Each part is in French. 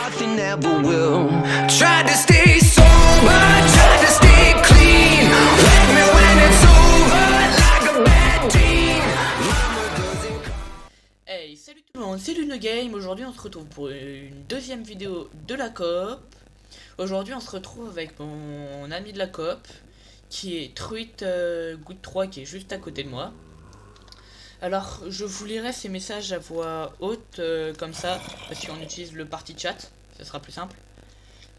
nothing ever will. Tried to stay sober, tried to stay clean. Wake me when it's over, like a bad dream. Hey, salut tout le monde, c'est LuneGame. Aujourd'hui on se retrouve pour une deuxième vidéo de la coop. Aujourd'hui on se retrouve avec mon ami de la coop, qui est Truite Good 3, qui est juste à côté de moi. Alors je vous lirai ces messages à voix haute, comme ça, parce qu'on utilise le party chat, ça sera plus simple.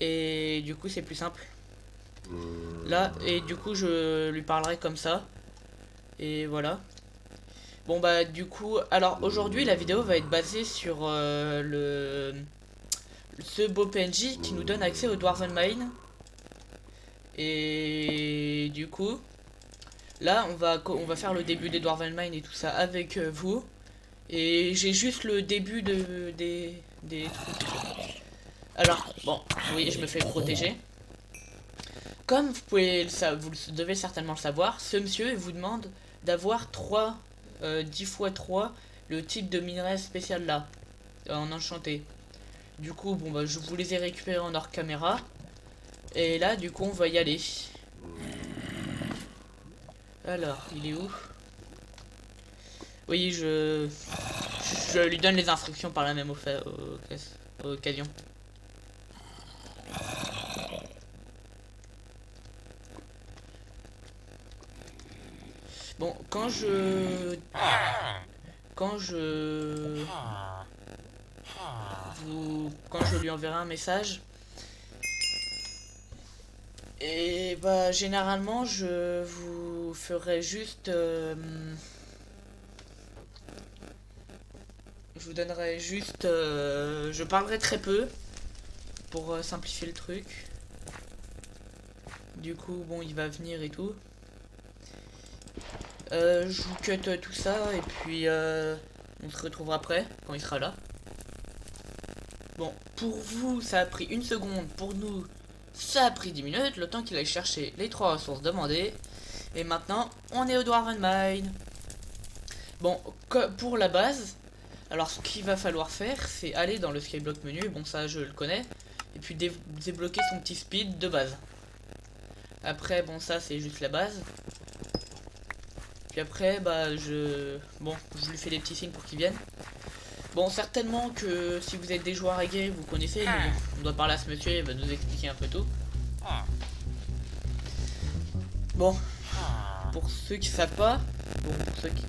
Et du coup c'est plus simple. Là, et du coup je lui parlerai comme ça. Et voilà. Bon bah du coup, alors aujourd'hui la vidéo va être basée sur ce beau PNJ qui nous donne accès au Dwarven Mine. Et du coup, là on va faire le début des Dwarven Mine et tout ça avec vous. Et j'ai juste le début des trucs. Alors, bon, oui, je me fais protéger. Comme vous pouvez vous devez certainement le savoir, ce monsieur vous demande d'avoir 10 x 3 le type de minerai spécial là, en enchanté. Du coup, bon bah je vous les ai récupérés en hors caméra. Et là, du coup, on va y aller. Alors, il est où? Oui, je lui donne les instructions par la même occasion. Bon, quand je lui enverrai un message, et bah généralement je vous ferai juste je vous donnerai juste je parlerai très peu pour simplifier le truc. Du coup bon, il va venir et tout. Je vous cut tout ça et puis on se retrouvera après quand il sera là. Bon, pour vous ça a pris 1 seconde, pour nous ça a pris 10 minutes, le temps qu'il aille chercher les 3 ressources demandées. Et maintenant on est au Dwarven Mine. Bon, pour la base, alors ce qu'il va falloir faire, c'est aller dans le skyblock menu, bon ça je le connais, et puis débloquer son petit speed de base. Après bon, ça c'est juste la base. Puis après bah je lui fais des petits signes pour qu'il vienne. Bon, certainement que si vous êtes des joueurs aguerris, vous connaissez, mais bon, on doit parler à ce monsieur, il va nous expliquer un peu tout. Bon, pour ceux qui savent pas, bon, pour ceux qui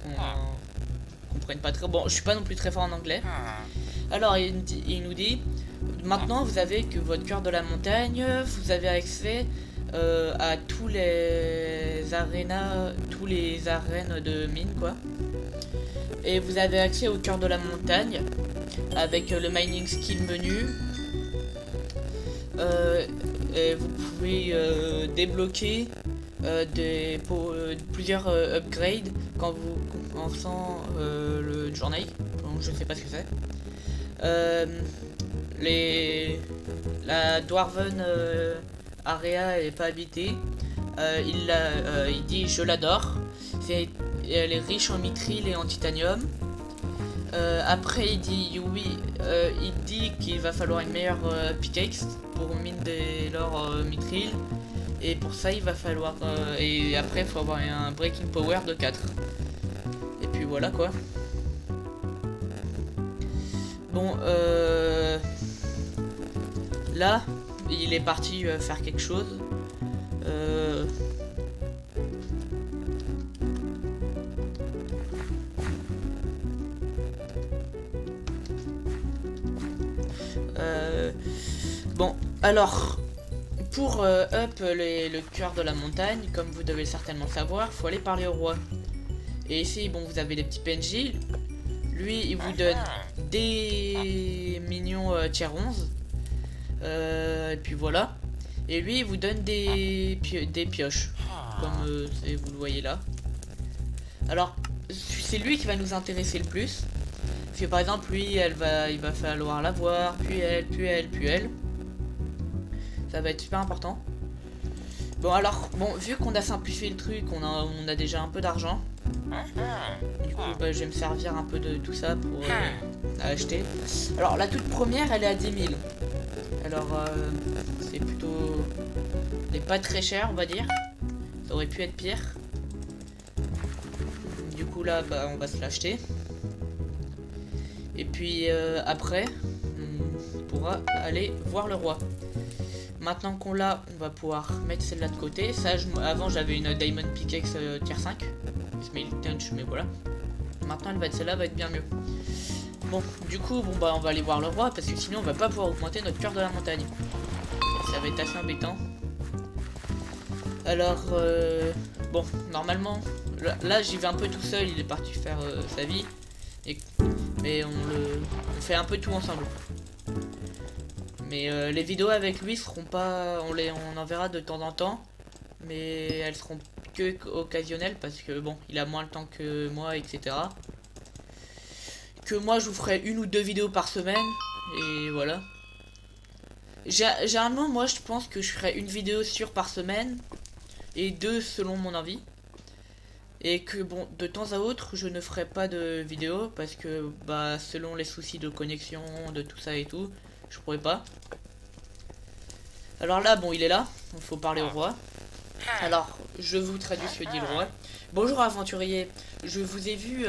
comprennent pas très, bon, je suis pas non plus très fort en anglais. Alors il nous dit, maintenant vous avez que votre cœur de la montagne, vous avez accès à tous les arènes de mine quoi. Et vous avez accès au cœur de la montagne avec le mining skill menu. Et vous pouvez débloquer plusieurs upgrades quand vous faisant le journey. Donc, je sais pas ce que c'est. La Dwarven area est pas habitée. Il dit je l'adore. Elle est riche en mithril et en titanium. Après il dit oui, il dit qu'il va falloir une meilleure pickaxe pour miner leur mithril. Et pour ça il va falloir et après il faut avoir un breaking power de 4. Et puis voilà quoi. Bon là il est parti faire quelque chose. Bon, alors, pour up le cœur de la montagne, comme vous devez certainement le savoir, faut aller parler au roi. Et ici, bon, vous avez les petits PNJ. Lui, il vous donne des minions tier 11. Et puis voilà. Et lui, il vous donne des pioches, comme vous le voyez là. Alors, c'est lui qui va nous intéresser le plus. Parce que par exemple, lui, il va falloir l'avoir, puis elle. Ça va être super important. Bon alors, bon, vu qu'on a simplifié le truc, on a déjà un peu d'argent. Du coup, bah, je vais me servir un peu de tout ça pour acheter. Alors, la toute première, elle est à 10 000. Alors c'est plutôt... n'est pas très cher on va dire. Ça aurait pu être pire. Du coup là bah on va se l'acheter. Et puis après on pourra aller voir le roi. Maintenant qu'on l'a, on va pouvoir mettre celle-là de côté. Ça, avant j'avais une Diamond Pickaxe tier 5. Smile Touch, mais voilà. Maintenant celle-là va être bien mieux. Bon, du coup, bon bah on va aller voir le roi parce que sinon on va pas pouvoir augmenter notre cœur de la montagne. Ça va être assez embêtant. Alors, bon, normalement, là j'y vais un peu tout seul, il est parti faire sa vie. Mais on fait un peu tout ensemble. Mais les vidéos avec lui seront pas, on en verra de temps en temps, mais elles seront que occasionnelles parce que bon, il a moins le temps que moi, etc. Que moi, je vous ferai 1 ou 2 vidéos par semaine et voilà. Généralement, moi, je pense que je ferai une vidéo sûre par semaine et 2 selon mon envie. Et que bon, de temps à autre, je ne ferai pas de vidéo parce que bah selon les soucis de connexion, de tout ça et tout. Je pourrais pas. Alors là, bon, il est là. Il faut parler au roi. Alors, je vous traduis ce que dit le roi. Bonjour aventurier. Je vous ai vu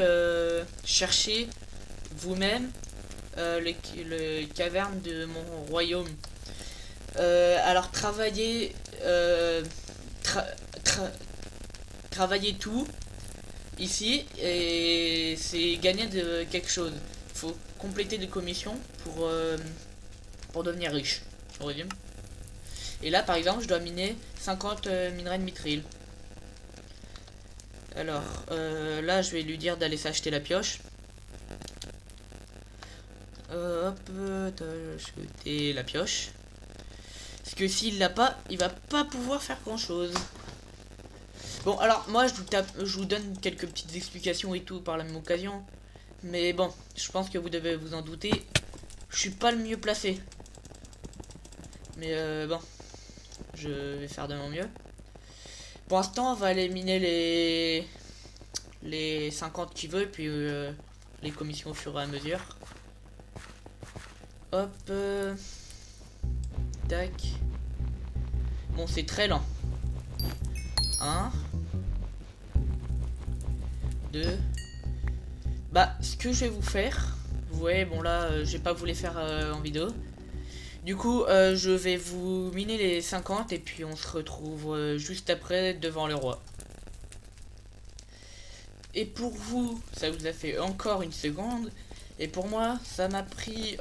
chercher vous-même les cavernes de mon royaume. Alors, travaillez tout ici et c'est gagner de quelque chose. Il faut compléter des commissions pour devenir riche, je résume. Et là par exemple je dois miner 50 minerais de mithril. Alors là je vais lui dire d'aller s'acheter la pioche. Hop, acheter la pioche. Parce que s'il l'a pas, il va pas pouvoir faire grand chose. Bon alors moi je vous donne quelques petites explications et tout par la même occasion. Mais bon, je pense que vous devez vous en douter. Je suis pas le mieux placé. Mais bon, je vais faire de mon mieux. Pour l'instant, on va aller miner les 50 qu'il veut, puis les commissions au fur et à mesure. Hop. Tac. Bon, c'est très lent. 1. 2. Bah, ce que je vais vous faire, vous voyez, bon là, j'ai pas voulu les faire en vidéo. Du coup, je vais vous miner les 50 et puis on se retrouve juste après devant le roi. Et pour vous, ça vous a fait encore 1 seconde. Et pour moi, ça m'a pris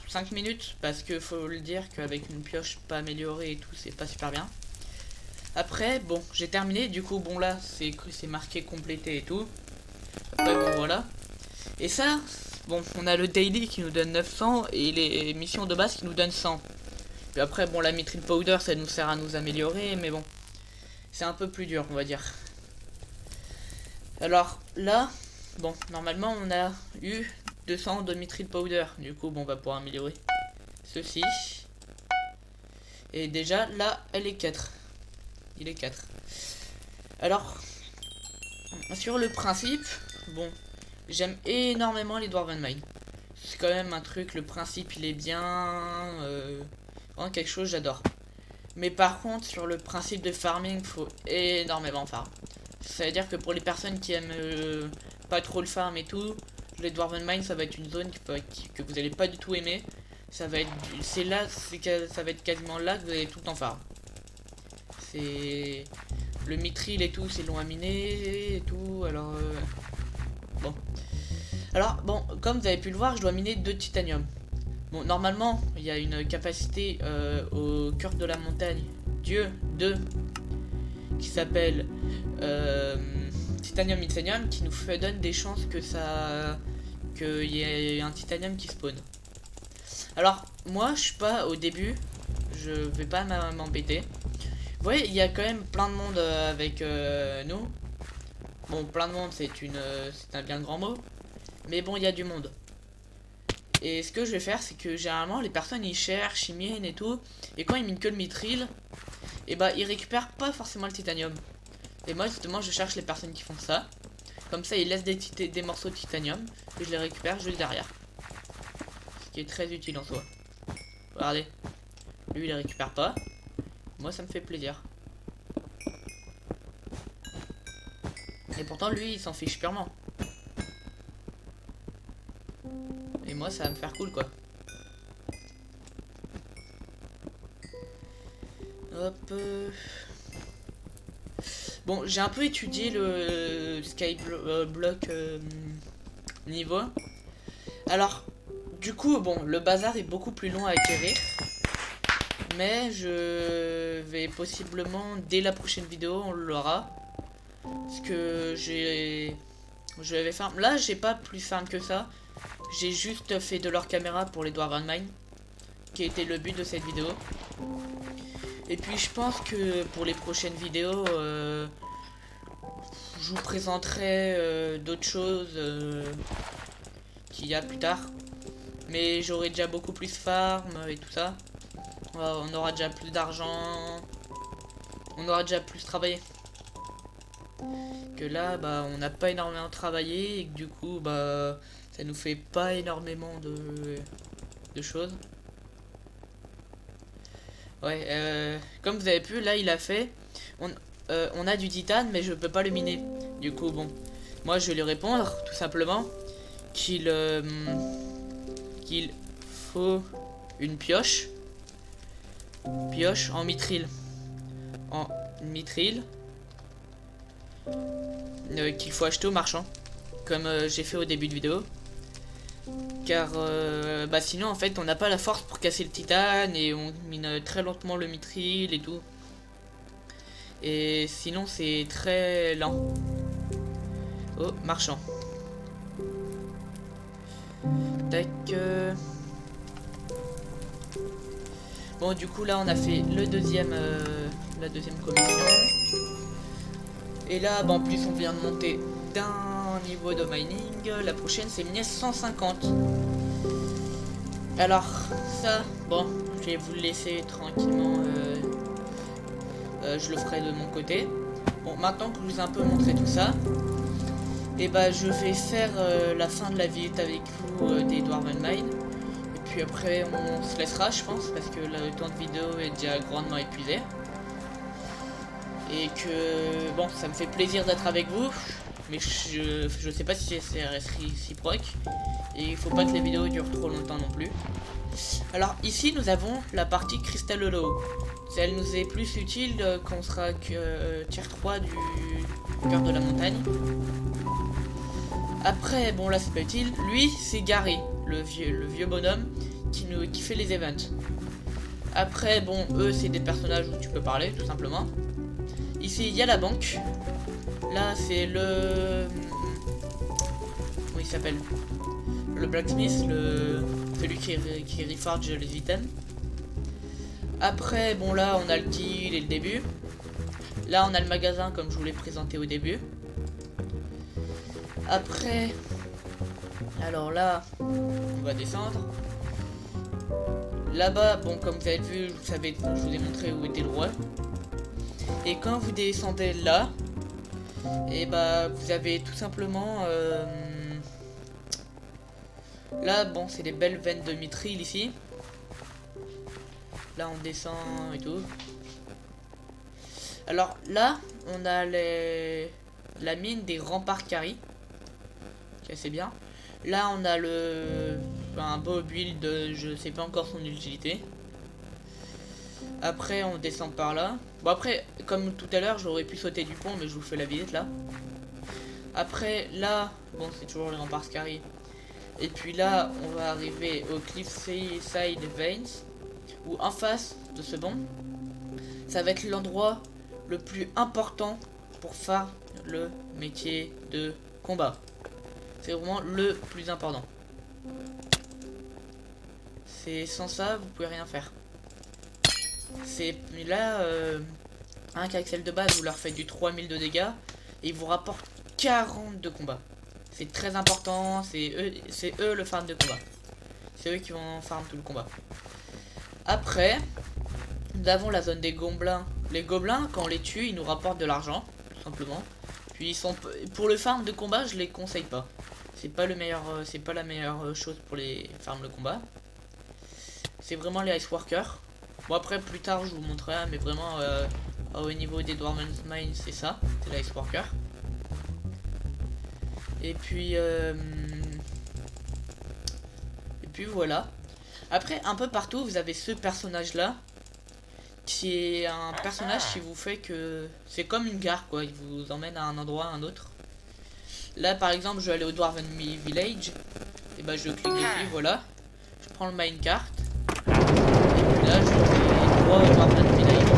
5 minutes parce que faut le dire qu'avec une pioche pas améliorée et tout, c'est pas super bien. Après, bon, j'ai terminé. Du coup, bon là, c'est marqué complété et tout. Après, bon voilà. Et ça, bon, on a le daily qui nous donne 900 et les missions de base qui nous donnent 100. Puis après, bon, la mithril powder, ça nous sert à nous améliorer, mais bon, c'est un peu plus dur, on va dire. Alors là, bon, normalement, on a eu 200 de mithril powder. Du coup, bon, on va pouvoir améliorer ceci. Et déjà, là, elle est 4. Il est 4. Alors, sur le principe, bon, j'aime énormément les Dwarven Mine. C'est quand même un truc, le principe il est bien, vraiment quelque chose j'adore. Mais par contre, sur le principe de farming, faut énormément farm. Ça veut dire que pour les personnes qui aiment pas trop le farm et tout, les Dwarven Mine ça va être une zone que vous allez pas du tout aimer. Ça va être, ça va être quasiment là que vous allez tout le temps farm. C'est le mithril et tout, c'est long à miner et tout, alors bon. Alors bon, comme vous avez pu le voir, je dois miner 2 titanium. Bon, normalement, il y a une capacité au cœur de la montagne, Dieu 2, qui s'appelle Titanium Mycénium, qui nous donne des chances qu'il y ait un titanium qui spawn. Alors, moi, je suis pas au début, je vais pas m'embêter. Vous voyez, il y a quand même plein de monde avec nous. Bon, plein de monde, c'est un bien grand mot. Mais bon, il y a du monde. Et ce que je vais faire, c'est que généralement, les personnes, ils cherchent, ils minent et tout. Et quand ils minent que le mithril, et bah, ils récupèrent pas forcément le titanium. Et moi, justement, je cherche les personnes qui font ça. Comme ça, ils laissent des morceaux de titanium. Et je les récupère juste derrière. Ce qui est très utile en soi. Regardez. Lui, il les récupère pas. Moi, ça me fait plaisir. Et pourtant, lui, il s'en fiche purement. Et moi, ça va me faire cool, quoi. Hop. Bon, j'ai un peu étudié le Skyblock niveau. Alors, du coup, bon, le bazar est beaucoup plus long à acquérir. Mais je vais possiblement, dès la prochaine vidéo, on l'aura. Parce que je l'avais farm. Là, j'ai pas plus farm que ça. J'ai juste fait de leur caméra pour les Dwarven Mine, qui était le but de cette vidéo. Et puis je pense que pour les prochaines vidéos, je vous présenterai d'autres choses qu'il y a plus tard. Mais j'aurai déjà beaucoup plus farm et tout ça. On aura déjà plus d'argent. On aura déjà plus travaillé. Que là, bah, on n'a pas énormément travaillé et que du coup, bah, ça nous fait pas énormément de choses. Ouais, comme vous avez pu, là, il a fait. On a du titane, mais je peux pas le miner. Du coup, bon, moi, je vais lui répondre tout simplement qu'il faut une pioche en mithril. En mithril. Qu'il faut acheter au marchand, comme j'ai fait au début de vidéo, car bah sinon en fait on n'a pas la force pour casser le titane et on mine très lentement le mithril et tout, et sinon c'est très lent. Oh, marchand. Tac. Bon, du coup là on a fait la deuxième commission. Et là, bah, en plus, on vient de monter d'un niveau de mining. La prochaine, c'est miner 150. Alors, ça, bon, je vais vous le laisser tranquillement. Je le ferai de mon côté. Bon, maintenant que je vous ai un peu montré tout ça, et bah, je vais faire la fin de la vidéo avec vous des Dwarven Mine. Et puis après, on se laissera, je pense, parce que le temps de vidéo est déjà grandement épuisé. Et que bon, ça me fait plaisir d'être avec vous, mais je sais pas si c'est réciproque, et il faut pas que les vidéos durent trop longtemps non plus. Alors ici nous avons la partie Crystal Hollow. Elle nous est plus utile quand on sera tier 3 du cœur de la montagne. Après, bon là c'est pas utile, lui c'est Gary, le vieux bonhomme qui fait les events. Après bon, eux c'est des personnages où tu peux parler tout simplement. Ici, il y a la banque. Là, c'est le... Comment il s'appelle? Le blacksmith, celui qui reforge les items. Après, bon là, on a le deal et le début. Là, on a le magasin, comme je vous l'ai présenté au début. Après... Alors là, on va descendre. Là-bas, bon, comme vous avez vu, je vous ai montré où était le roi. Et quand vous descendez là, et bah vous avez tout simplement là bon c'est des belles veines de mithril ici. Là on descend et tout. Alors là on a la mine des remparts carry, qui est assez bien. Là on a un beau build, je sais pas encore son utilité. Après on descend par là. Bon après, comme tout à l'heure, j'aurais pu sauter du pont, mais je vous fais la visite là. Après là, bon c'est toujours les remparts carry. Et puis là, on va arriver au Cliffside Veins, où en face de ce banc, ça va être l'endroit le plus important pour faire le métier de combat. C'est vraiment le plus important. C'est sans ça, vous pouvez rien faire. C'est là, un qu'Axel de base, vous leur faites du 3000 de dégâts et ils vous rapportent 40 de combat. C'est très important, c'est eux le farm de combat. C'est eux qui vont farm tout le combat. Après, nous avons la zone des gobelins. Les gobelins, quand on les tue, ils nous rapportent de l'argent, tout simplement. Puis ils sont pour le farm de combat, je les conseille pas. C'est pas la meilleure chose pour les farms de combat. c'est vraiment les Ice Workers. Bon après plus tard je vous montrerai, mais vraiment au niveau des Dwarven's Mine c'est ça, c'est les Ice Workers. Et puis voilà. Après un peu partout vous avez ce personnage là, qui est un personnage qui vous fait que c'est comme une gare quoi, il vous emmène à un endroit à un autre. Là par exemple je vais aller au Dwarven Village, et bah je clique dessus, voilà, je prends le minecart, et puis là je vais droit au Dwarven Village.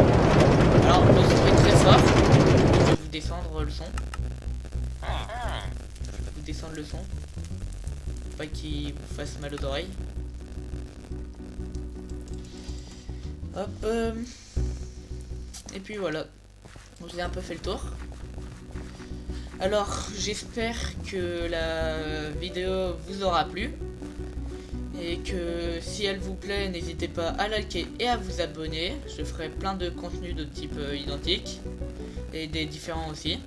Alors le son est très fort, je vais vous descendre le son, pour pas qu'il vous fasse mal aux oreilles. Hop, et puis voilà, donc j'ai un peu fait le tour. Alors j'espère que la vidéo vous aura plu, et que si elle vous plaît n'hésitez pas à liker et à vous abonner. Je ferai plein de contenus de type identique et des différents aussi,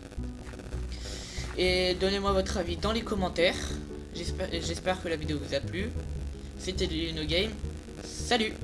et donnez-moi votre avis dans les commentaires. J'espère que la vidéo vous a plu. C'était du No Game, salut.